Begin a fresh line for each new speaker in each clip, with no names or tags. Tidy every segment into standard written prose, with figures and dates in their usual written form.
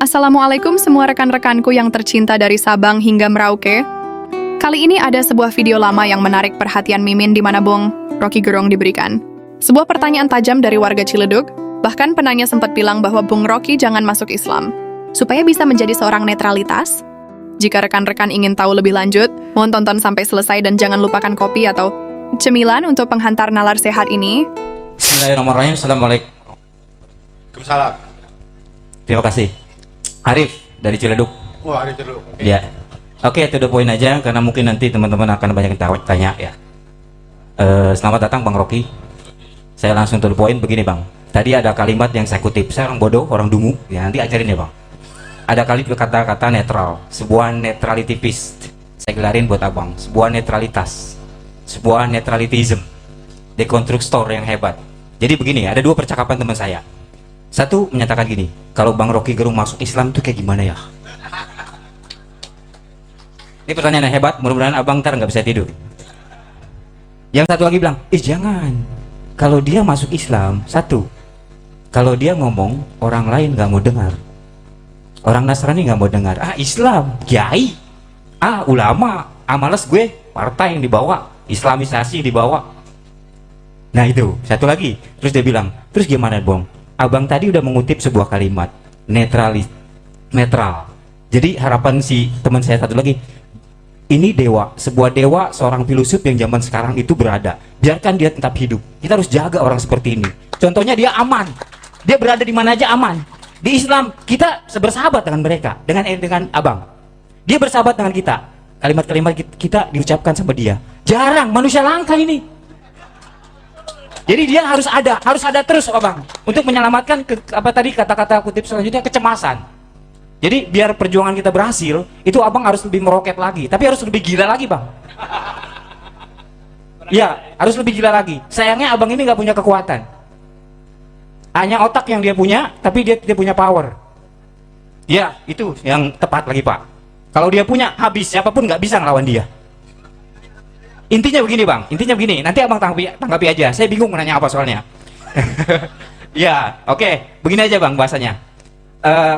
Assalamualaikum semua rekan-rekanku yang tercinta dari Sabang hingga Merauke. Kali ini ada sebuah video lama yang menarik perhatian Mimin di mana Bung Rocky Gerung diberikan. Sebuah pertanyaan tajam dari warga Ciledug, bahkan penanya sempat bilang bahwa Bung Rocky jangan masuk Islam, supaya bisa menjadi seorang netralitas. Jika rekan-rekan ingin tahu lebih lanjut, mohon tonton sampai selesai dan jangan lupakan kopi atau cemilan untuk penghantar nalar sehat ini.
Bismillahirrahmanirrahim. Assalamualaikum.
Waalaikumsalam.
Terima kasih. Arif dari Ciledug.
Wah, Arif dulu.
Ya. Oke, itu the point aja karena mungkin nanti teman-teman akan banyak yang tanya ya. Selamat datang Bang Rocky. Saya langsung to the point begini Bang. Tadi ada kalimat yang saya kutip. Saya orang bodoh, orang dungu. Ya nanti ajarin ya Bang. Ada kata-kata netral, sebuah neutralitypist. Saya gelarin buat Abang, sebuah netralitas, sebuah neutralitism, dekonstruktor yang hebat. Jadi begini, ada dua percakapan teman saya. Satu menyatakan gini, kalau Bang Rocky Gerung masuk Islam itu kayak gimana ya? Ini pertanyaan yang hebat, mudah-mudahan Abang ntar nggak bisa tidur. Yang satu lagi bilang, jangan. Kalau dia masuk Islam, satu, kalau dia ngomong, orang lain nggak mau dengar. Orang Nasrani nggak mau dengar. Islam, kiai, ulama, males gue, partai yang dibawa, Islamisasi yang dibawa. Nah itu, satu lagi. Terus dia bilang, terus gimana Bang? Abang tadi udah mengutip sebuah kalimat netral. Jadi harapan si teman saya satu lagi, ini dewa, sebuah dewa, seorang filosof yang zaman sekarang itu berada. Biarkan dia tetap hidup. Kita harus jaga orang seperti ini. Contohnya dia aman. Dia berada di mana aja aman. Di Islam kita bersahabat dengan mereka, dengan Abang. Dia bersahabat dengan kita. Kalimat-kalimat kita diucapkan sama dia. Jarang, manusia langka ini. Jadi dia harus ada terus Abang untuk menyelamatkan kata-kata kutip selanjutnya, kecemasan. Jadi biar perjuangan kita berhasil, itu Abang harus lebih meroket lagi, tapi harus lebih gila lagi Bang. Ya, harus lebih gila lagi. Sayangnya Abang ini nggak punya kekuatan. Hanya otak yang dia punya, tapi dia tidak punya power. Ya, itu yang tepat lagi Pak. Kalau dia punya, habis, siapapun nggak bisa ngelawan dia. Intinya begini Bang, nanti Abang tanggapi aja. Saya bingung menanya apa soalnya. Ya, oke. Begini aja Bang bahasanya.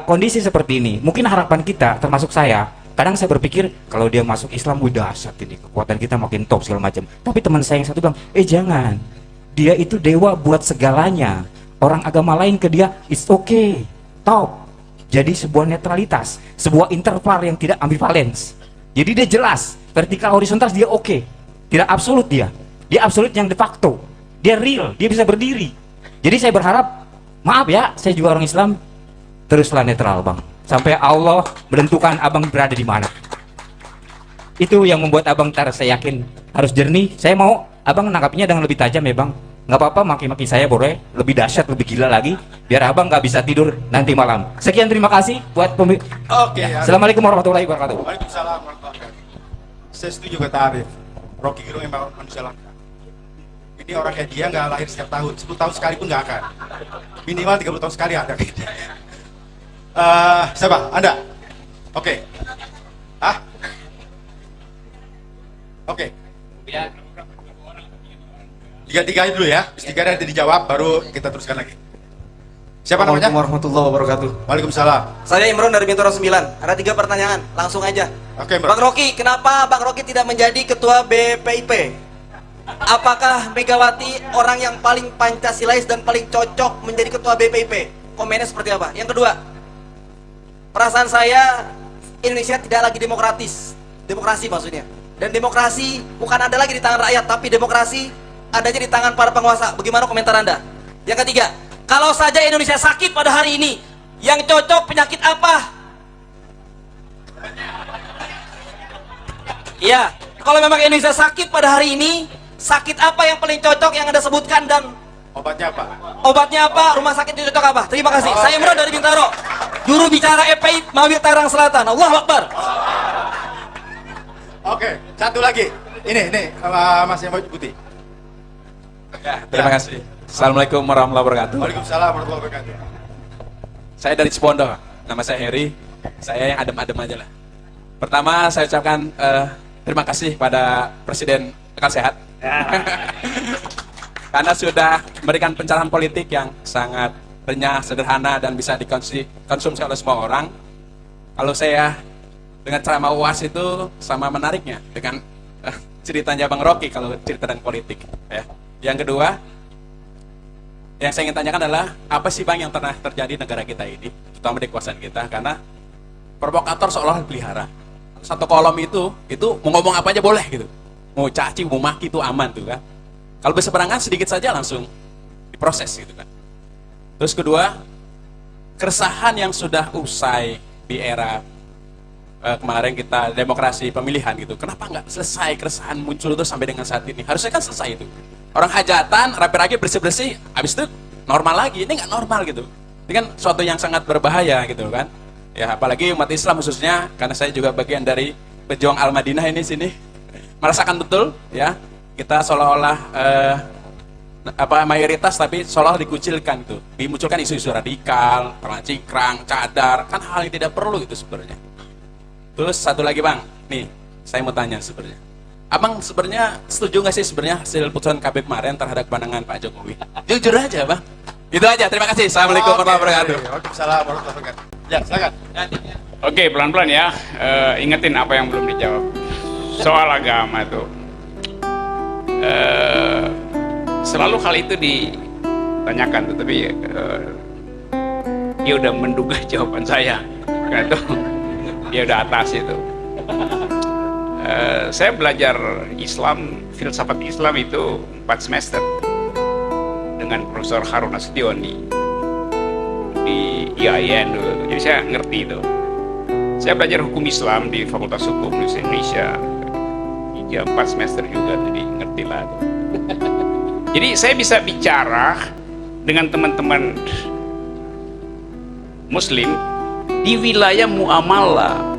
Kondisi seperti ini, mungkin harapan kita, termasuk saya, kadang saya berpikir kalau dia masuk Islam, udah dahsyat ini, kekuatan kita makin top segala macam. Tapi teman saya yang satu bilang, jangan. Dia itu dewa buat segalanya. Orang agama lain ke dia, it's okay, top. Jadi sebuah netralitas, sebuah interval yang tidak ambivalence. Jadi dia jelas, vertikal horizontal dia oke. Tidak absolut dia absolut yang de facto, dia real, dia bisa berdiri. Jadi saya berharap, maaf ya, saya juga orang Islam, teruslah netral Bang, sampai Allah menentukan Abang berada di mana. Itu yang membuat Abang saya yakin harus jernih. Saya mau Abang nangkapinya dengan lebih tajam ya Bang. Nggak apa-apa maki-maki saya boleh, lebih dahsyat, lebih gila lagi, biar Abang nggak bisa tidur nanti malam. Sekian, terima kasih buat
Oke.
Assalamualaikum warahmatullahi wabarakatuh.
Waalaikumsalam warahmatullahi wabarakatuh. Saya setuju kata Arif. Rocky Gerung memang manusia langka. Ini orang kayak dia nggak lahir setiap tahun, 10 tahun sekali pun nggak akan. Minimal 30 tahun sekali ada. Siapa? Anda? Oke. Oke. Tiga dulu ya. Tiga nanti dijawab, baru kita teruskan lagi. Siapa namanya?
Assalamualaikum warahmatullahi wabarakatuh.
Waalaikumsalam.
Saya Imron dari Bintaro 9. Ada 3 pertanyaan, langsung aja.
Oke,
Bang Rocky, kenapa Bang Rocky tidak menjadi ketua BPIP? Apakah Megawati orang yang paling Pancasilais dan paling cocok menjadi ketua BPIP? Komennya seperti apa? Yang kedua, perasaan saya Indonesia tidak lagi demokrasi maksudnya. Dan demokrasi bukan ada lagi di tangan rakyat, tapi demokrasi adanya di tangan para penguasa. Bagaimana komentar Anda? Yang ketiga, kalau saja Indonesia sakit pada hari ini, yang cocok penyakit apa? Iya, kalau memang Indonesia sakit pada hari ini, sakit apa yang paling cocok yang Anda sebutkan dan
Obatnya apa?
Obatnya apa? Rumah sakit itu cocok apa? Terima kasih. Saya Imron dari Bintaro. Juru bicara EPI Mawir Tangerang Selatan. Allahu Akbar.
Oke, satu lagi. Ini Mas yang putih.
Ya, terima kasih. Assalamualaikum warahmatullahi wabarakatuh.
Waalaikumsalam warahmatullahi wabarakatuh.
Saya dari Cipondo. Nama saya Heri. Saya yang adem-adem aja lah. Pertama, saya ucapkan terima kasih pada Presiden Kekal Sehat. Karena sudah memberikan pencerahan politik yang sangat renyah, sederhana, dan bisa dikonsumsi oleh semua orang. Kalau saya dengan ceramah UAS itu sama menariknya dengan ceritanya Bang Rocky kalau cerita dan politik. Ya. Yang kedua, yang saya ingin tanyakan adalah apa sih Bang yang pernah terjadi di negara kita ini, terutama di kekuasaan kita, karena provokator seolah dipelihara. Satu kolom itu mau ngomong apa aja boleh gitu, mau caci, mau maki itu aman tuh kan. Kalau berseberangan sedikit saja langsung diproses gitu kan. Terus kedua, keresahan yang sudah usai di era kemarin kita demokrasi pemilihan gitu, kenapa nggak selesai keresahan muncul itu sampai dengan saat ini? Harusnya kan selesai itu. Orang hajatan, rapi-rapi, bersih-bersih, habis itu normal lagi. Ini nggak normal gitu. Ini kan suatu yang sangat berbahaya gitu kan. Ya apalagi umat Islam khususnya, karena saya juga bagian dari pejuang Al-Madinah ini sini, merasakan betul ya, kita seolah-olah mayoritas tapi seolah dikucilkan gitu. Dimunculkan isu-isu radikal, perang cingkrang, cadar, kan hal yang tidak perlu itu sebenarnya. Terus satu lagi Bang, nih saya mau tanya sebenarnya, Abang sebenarnya setuju nggak sih sebenarnya hasil putusan KB kemarin terhadap pandangan Pak Jokowi? Jujur aja Bang. Itu aja, terima kasih. Assalamualaikum warahmatullahi wabarakatuh.
Waalaikumsalam warahmatullahi wabarakatuh. Ya, silakan.
Oke, pelan-pelan ya. Ingetin apa yang belum dijawab. Soal agama tuh. Selalu hal itu ditanyakan tuh, tapi dia udah menduga jawaban saya. Karena itu dia udah atas itu. Saya belajar Islam, filsafat Islam itu 4 semester dengan Profesor Harun Nasution di IAIN dulu. Jadi saya ngerti itu. Saya belajar hukum Islam di Fakultas Hukum Universitas Indonesia. Ya 4 semester juga, jadi ngerti lah itu. Jadi saya bisa bicara dengan teman-teman Muslim di wilayah muamalah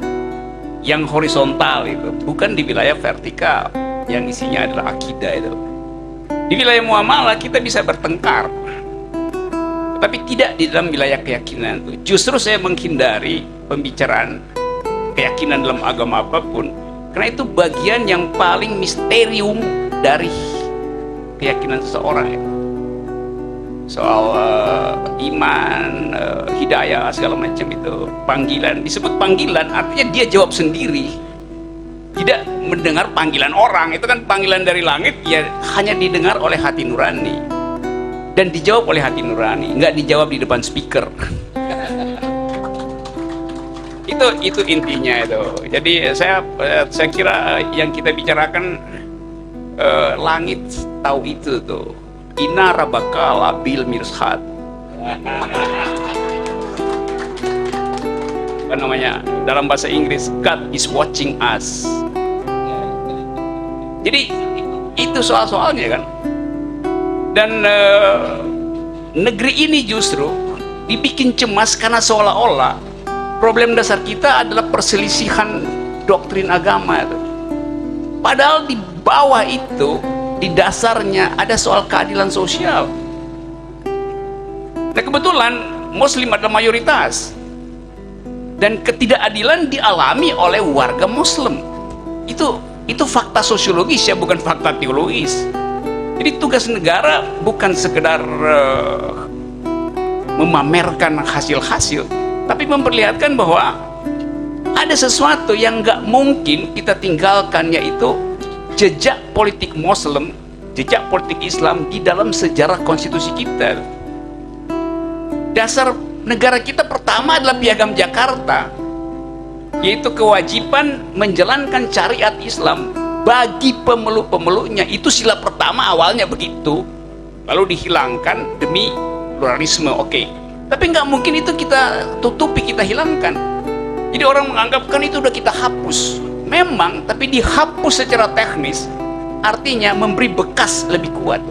yang horizontal itu, bukan di wilayah vertikal yang isinya adalah akidah itu. Di wilayah muamalah kita bisa bertengkar, tapi tidak di dalam wilayah keyakinan itu. Justru saya menghindari pembicaraan keyakinan dalam agama apapun, karena itu bagian yang paling misterium dari keyakinan seseorang ya. Soal iman, hidayah, segala macam itu, panggilan, disebut panggilan artinya dia jawab sendiri, tidak mendengar panggilan orang. Itu kan panggilan dari langit, ya hanya didengar oleh hati nurani dan dijawab oleh hati nurani, nggak dijawab di depan speaker. itu intinya itu. Jadi saya kira yang kita bicarakan langit tahu itu tuh. Inna rabbaka labil mirsad. Apa namanya? Dalam bahasa Inggris, God is watching us. Jadi itu soal-soalnya kan. Dan negeri ini justru dibikin cemas karena seolah-olah problem dasar kita adalah perselisihan doktrin agama itu. Padahal di bawah itu, di dasarnya ada soal keadilan sosial. Nah kebetulan Muslim adalah mayoritas, dan ketidakadilan dialami oleh warga Muslim. Itu fakta sosiologis ya, bukan fakta teologis. Jadi tugas negara bukan sekedar memamerkan hasil-hasil, tapi memperlihatkan bahwa ada sesuatu yang nggak mungkin kita tinggalkan, yaitu jejak politik Muslim, jejak politik Islam di dalam sejarah konstitusi kita. Dasar negara kita pertama adalah Piagam Jakarta, yaitu kewajiban menjalankan syariat Islam bagi pemeluk-pemeluknya. Itu sila pertama awalnya begitu, lalu dihilangkan demi pluralisme. Oke. Tapi nggak mungkin itu kita tutupi, kita hilangkan. Jadi orang menganggap kan itu udah kita hapus. Memang, tapi dihapus secara teknis artinya memberi bekas lebih kuat.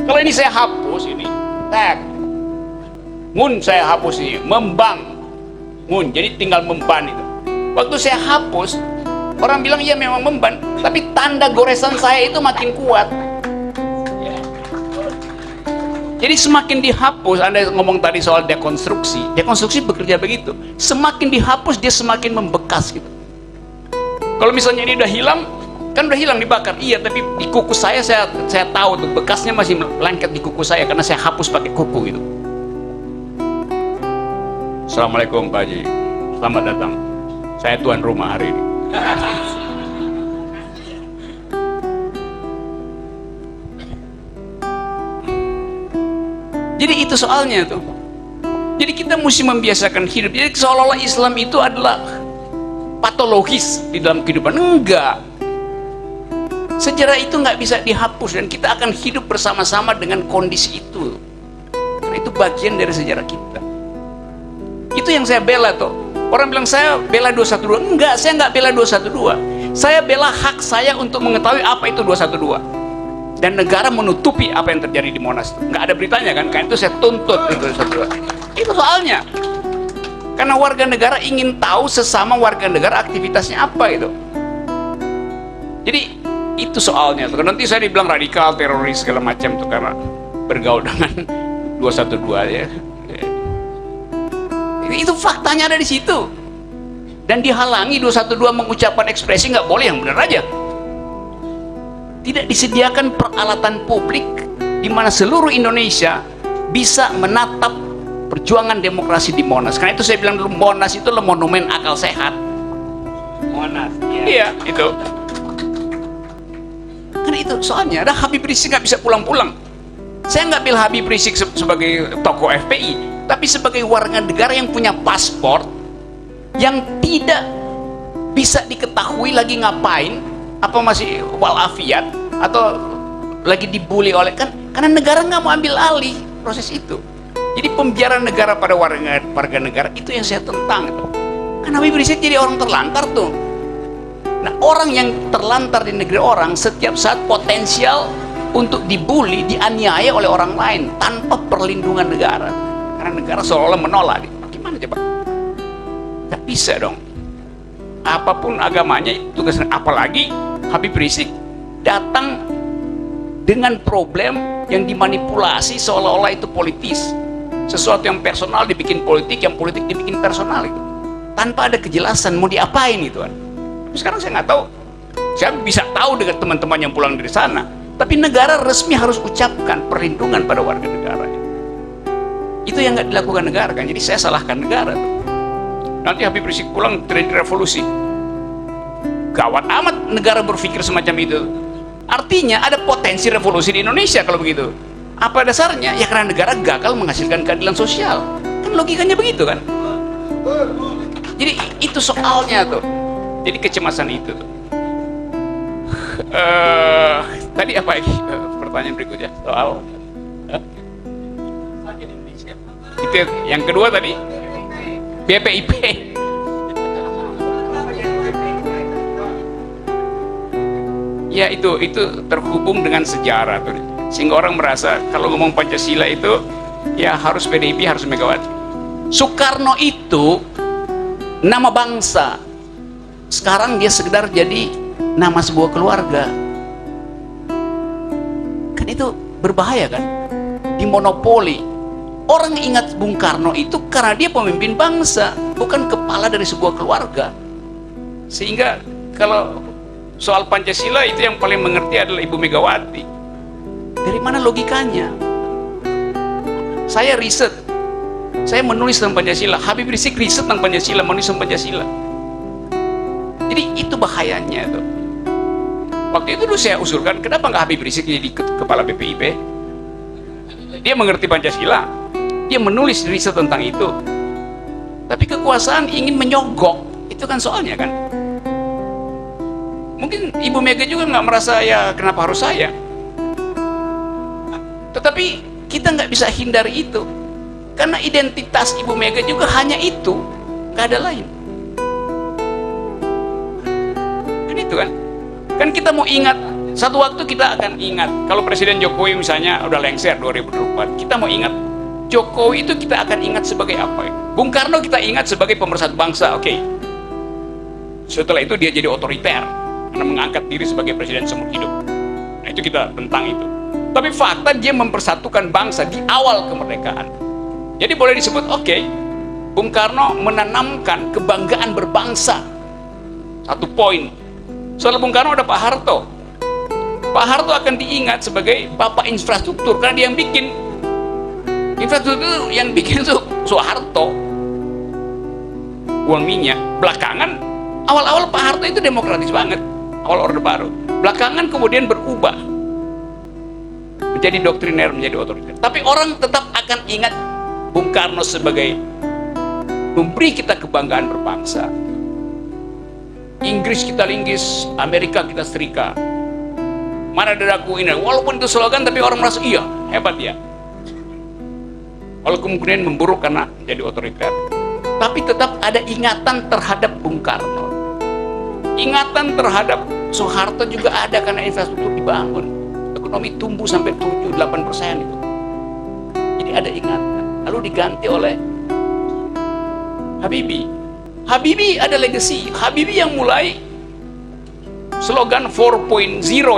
Kalau ini saya hapus ini, tag, mun saya hapus ini, memban, mun, jadi tinggal memban itu. Waktu saya hapus, orang bilang iya memang memban, tapi tanda goresan saya itu makin kuat. Jadi semakin dihapus, Anda ngomong tadi soal dekonstruksi, dekonstruksi bekerja begitu. Semakin dihapus dia semakin membekas gitu. Kalau misalnya ini udah hilang, kan udah hilang dibakar, iya, tapi di kuku saya tahu tuh bekasnya masih lengket di kuku saya karena saya hapus pakai kuku gitu. Assalamualaikum Pak Haji, selamat datang. Saya tuan rumah hari ini. Jadi itu soalnya tuh. Jadi kita mesti membiasakan hidup. Jadi seolah-olah Islam itu adalah patologis di dalam kehidupan. Enggak. Sejarah itu nggak bisa dihapus dan kita akan hidup bersama-sama dengan kondisi itu. Karena itu bagian dari sejarah kita. Itu yang saya bela tuh. Orang bilang saya bela 212. Enggak, saya nggak bela 212. Saya bela hak saya untuk mengetahui apa itu 212. Dan negara menutupi apa yang terjadi di Monas. Nggak ada beritanya kan? Karena itu saya tuntut itu 212. Itu soalnya. Karena warga negara ingin tahu sesama warga negara aktivitasnya apa itu. Jadi itu soalnya. Nanti saya dibilang radikal, teroris segala macam tuh karena bergaul dengan 212 ya. Itu faktanya ada di situ. Dan dihalangi 212 mengucapkan ekspresi nggak boleh yang benar aja. Tidak disediakan peralatan publik di mana seluruh Indonesia bisa menatap perjuangan demokrasi di Monas. Karena itu saya bilang dulu Monas itu adalah monumen akal sehat. Monas. Iya, itu. Karena itu soalnya ada Habib Rizik nggak bisa pulang-pulang. Saya nggak bilang Habib Rizik sebagai tokoh FPI, tapi sebagai warga negara yang punya paspor yang tidak bisa diketahui lagi ngapain, apa masih walafiat atau lagi dibully oleh kan karena negara nggak mau ambil alih proses itu. Jadi pembiaran negara pada warga negara itu yang saya tentang itu. Karena Habib Rizik jadi orang terlantar tuh. Nah, orang yang terlantar di negeri orang setiap saat potensial untuk dibully, dianiaya oleh orang lain tanpa perlindungan negara. Karena negara seolah-olah menolak. Gimana coba? Gak bisa dong. Apapun agamanya itu tugasnya. Apalagi Habib Rizik datang dengan problem yang dimanipulasi seolah-olah itu politis. Sesuatu yang personal dibikin politik, yang politik dibikin personal itu. Tanpa ada kejelasan mau diapain itu kan. Sekarang saya nggak tahu. Saya bisa tahu dengan teman-teman yang pulang dari sana. Tapi negara resmi harus ucapkan perlindungan pada warga negara. Itu yang nggak dilakukan negara kan. Jadi saya salahkan negara. Nanti Habib Rizik pulang terjadi revolusi. Gawat amat negara berpikir semacam itu. Artinya ada potensi revolusi di Indonesia kalau begitu. Apa dasarnya? Ya karena negara gagal menghasilkan keadilan sosial. Kan logikanya begitu kan? Jadi itu soalnya tuh. Jadi kecemasan itu tuh. Tadi apa lagi? Pertanyaan berikutnya soal itu yang kedua tadi BPIP. Ya itu terhubung dengan sejarah tuh. Sehingga orang merasa kalau ngomong Pancasila itu ya harus PDIP, harus Megawati. Soekarno itu nama bangsa. Sekarang dia sekedar jadi nama sebuah keluarga. Kan itu berbahaya kan? Dimonopoli. Orang ingat Bung Karno itu karena dia pemimpin bangsa, bukan kepala dari sebuah keluarga. Sehingga kalau soal Pancasila itu yang paling mengerti adalah Ibu Megawati. Dari mana logikanya? Saya riset, saya menulis tentang Pancasila. Habib Rizik riset tentang Pancasila, menulis tentang Pancasila. Jadi itu bahayanya tuh. Waktu itu dulu saya usulkan, kenapa nggak Habib Rizik jadi kepala BPIP? Dia mengerti Pancasila, dia menulis riset tentang itu. Tapi kekuasaan ingin menyogok, itu kan soalnya kan. Mungkin Ibu Mega juga nggak merasa ya kenapa harus saya. Tetapi kita nggak bisa hindari itu, karena identitas Ibu Mega juga hanya itu, nggak ada lain. Kan itu kan? Kan kita mau ingat, satu waktu kita akan ingat, kalau Presiden Jokowi misalnya udah lengser 2024, kita mau ingat Jokowi itu kita akan ingat sebagai apa? Bung Karno kita ingat sebagai pemersatu bangsa, oke. Setelah itu dia jadi otoriter, karena mengangkat diri sebagai presiden seumur hidup. Nah itu kita tentang itu. Tapi fakta dia mempersatukan bangsa di awal kemerdekaan. Jadi boleh disebut oke, Bung Karno menanamkan kebanggaan berbangsa. Satu poin. Soal Bung Karno ada Pak Harto. Pak Harto akan diingat sebagai bapak infrastruktur karena dia yang bikin. Infrastruktur yang bikin itu Soeharto. uang minyak. Belakangan, awal-awal Pak Harto itu demokratis banget, awal Orde Baru. Belakangan kemudian berubah menjadi doktriner, menjadi otoriter. Tapi orang tetap akan ingat Bung Karno sebagai memberi kita kebanggaan berbangsa. Inggris kita linggis, Amerika kita setrika. Mana dadaku ini? Walaupun itu slogan, tapi orang merasa iya, hebat dia. Kalau kemudian memburuk karena jadi otoriter, tapi tetap ada ingatan terhadap Bung Karno. Ingatan terhadap Soeharto juga ada karena infrastruktur dibangun. Ekonomi tumbuh sampai 7-8% itu. Jadi ada ingatan. Lalu diganti oleh Habibie. Habibie ada legacy. Habibie yang mulai slogan 4.0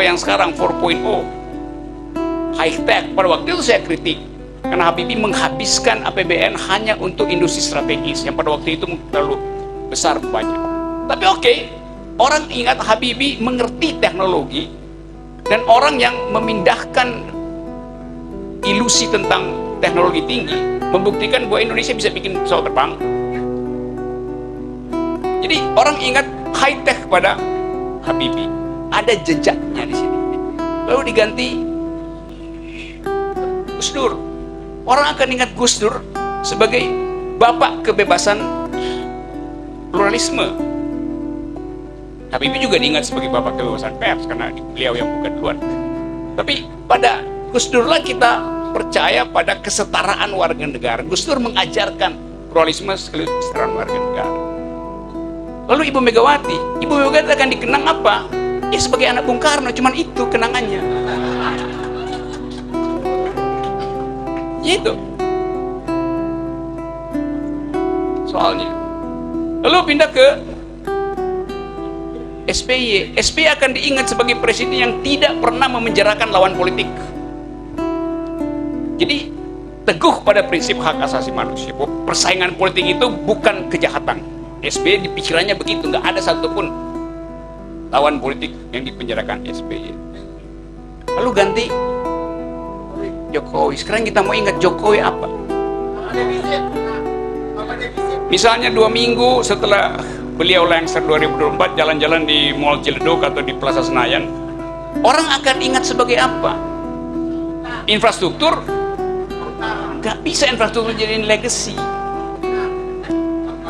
yang sekarang 4.0. High tech. Pada waktu itu saya kritik. Karena Habibie menghabiskan APBN hanya untuk industri strategis yang pada waktu itu terlalu besar banyak. Tapi oke, orang ingat Habibie mengerti teknologi dan orang yang memindahkan ilusi tentang teknologi tinggi membuktikan bahwa Indonesia bisa bikin pesawat terbang. Jadi orang ingat high tech pada Habibie, ada jejaknya di sini. Lalu diganti Gus Dur. Orang akan ingat Gus Dur sebagai bapak kebebasan pluralisme. Habibie juga diingat sebagai bapak kebebasan pers karena beliau yang buka duluan. Tapi pada Gus Dur lah kita percaya pada kesetaraan warga negara. Gus Dur mengajarkan pluralisme sekaligus kesetaraan warga negara. Lalu Ibu Megawati akan dikenang apa? Ya sebagai anak Bung Karno, cuman itu kenangannya. Itu soalnya. Lalu pindah ke SBY. SBY akan diingat sebagai presiden yang tidak pernah memenjarakan lawan politik. Jadi teguh pada prinsip hak asasi manusia. Persaingan politik itu bukan kejahatan. SBY di pikirannya begitu, nggak ada satupun lawan politik yang dipenjarakan SBY. Lalu ganti Jokowi. Sekarang kita mau ingat Jokowi apa? Misalnya 2 minggu setelah beliau lengser 2024 jalan-jalan di Mall Ciledug atau di Plaza Senayan, orang akan ingat sebagai apa? Infrastruktur? Gak bisa infrastruktur jadiin legacy.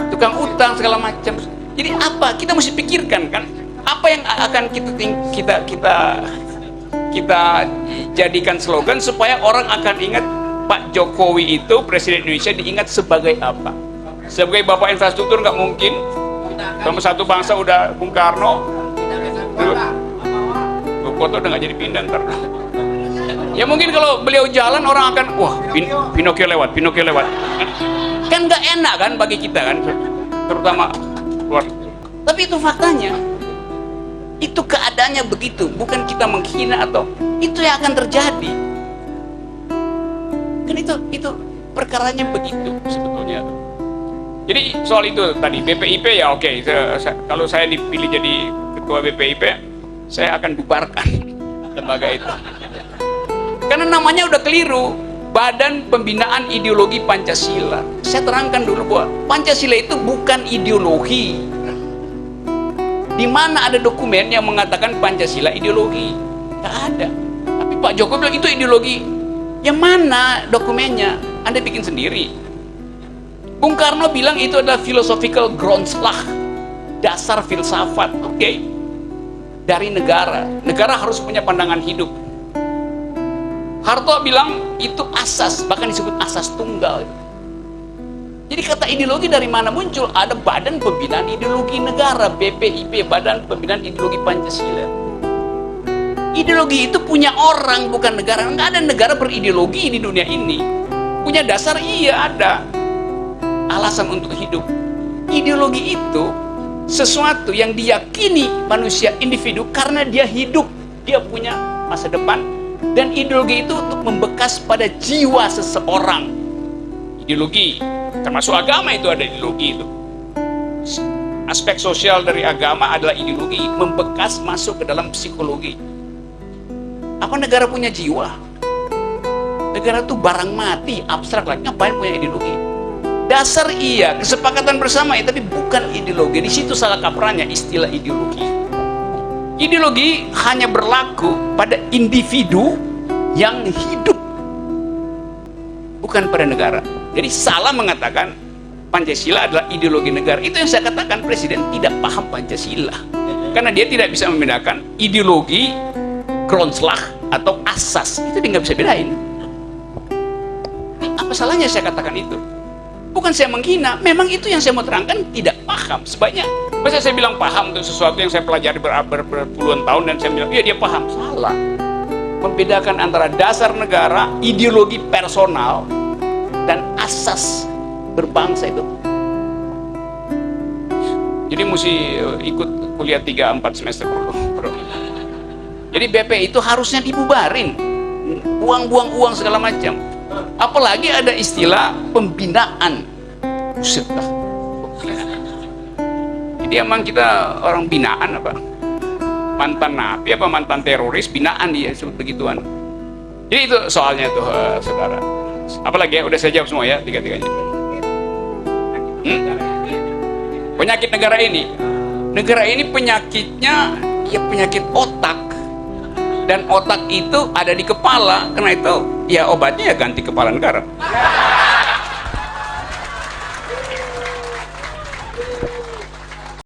Tukang utang segala macam. Jadi apa? Kita mesti pikirkan kan? Apa yang akan kita jadikan slogan supaya orang akan ingat Pak Jokowi itu presiden Indonesia diingat sebagai apa? Sebagai bapak infrastruktur nggak mungkin. Sama satu bangsa udah Bung Karno. Foto udah nggak jadi pindah ntar. Ya mungkin kalau beliau jalan orang akan wah Pinocchio lewat. Kan nggak enak kan bagi kita kan, terutama luar. Tapi itu faktanya. Itu keadaannya begitu, bukan kita menghina atau itu yang akan terjadi. Kan itu perkaranya begitu sebetulnya. Jadi soal itu tadi BPIP ya oke. Kalau saya dipilih jadi ketua BPIP, saya akan bubarkan lembaga itu. Karena namanya udah keliru, Badan Pembinaan Ideologi Pancasila. Saya terangkan dulu bahwa Pancasila itu bukan ideologi. Di mana ada dokumen yang mengatakan Pancasila ideologi? Nggak ada. Tapi Pak Jokowi bilang itu ideologi. Yang mana dokumennya? Anda bikin sendiri. Bung Karno bilang itu adalah philosophical groundslah, dasar filsafat. Oke. Dari negara. Negara harus punya pandangan hidup. Harto bilang itu asas, bahkan disebut asas tunggal. Jadi kata ideologi dari mana muncul? Ada Badan Pembinaan Ideologi Negara, BPIP, Badan Pembinaan Ideologi Pancasila. Ideologi itu punya orang, bukan negara. Nggak ada negara berideologi di dunia ini. Punya dasar, iya ada. Alasan untuk hidup. Ideologi itu sesuatu yang diyakini manusia individu karena dia hidup, dia punya masa depan. Dan ideologi itu untuk membekas pada jiwa seseorang. Ideologi termasuk agama itu ada ideologi itu. Aspek sosial dari agama adalah ideologi, membekas masuk ke dalam psikologi. Apa negara punya jiwa? Negara itu barang mati, abstrak lagi, ngapain punya ideologi? Dasar iya, kesepakatan bersama ya, tapi bukan ideologi. Di situ salah kaprahnya istilah ideologi. Ideologi hanya berlaku pada individu yang hidup, bukan pada negara. Jadi salah mengatakan Pancasila adalah ideologi negara. Itu yang saya katakan, Presiden tidak paham Pancasila. Karena dia tidak bisa membedakan ideologi, Grondslag, atau asas. Itu dia nggak bisa bedain. Apa salahnya saya katakan itu? Bukan saya menghina, memang itu yang saya mau terangkan, tidak paham. Sebaiknya, masa saya bilang paham untuk sesuatu yang saya pelajari berpuluhan tahun dan saya bilang, iya dia paham. Salah. Membedakan antara dasar negara, ideologi personal, dan asas berbangsa itu. Jadi mesti ikut kuliah 3-4 semester bro. Jadi BP itu harusnya dibubarin, buang-buang uang segala macam. Apalagi ada istilah pembinaan. Buset dah. Jadi emang kita orang binaan apa? Mantan napi apa mantan teroris, binaan dia sebut begituan. Jadi itu soalnya tuh saudara. Apalagi ya, udah saya jawab semua ya, tiga-tiganya. Penyakit negara ini. Negara ini penyakitnya ya penyakit otak. Dan otak itu ada di kepala, karena itu ya obatnya ya ganti kepala negara.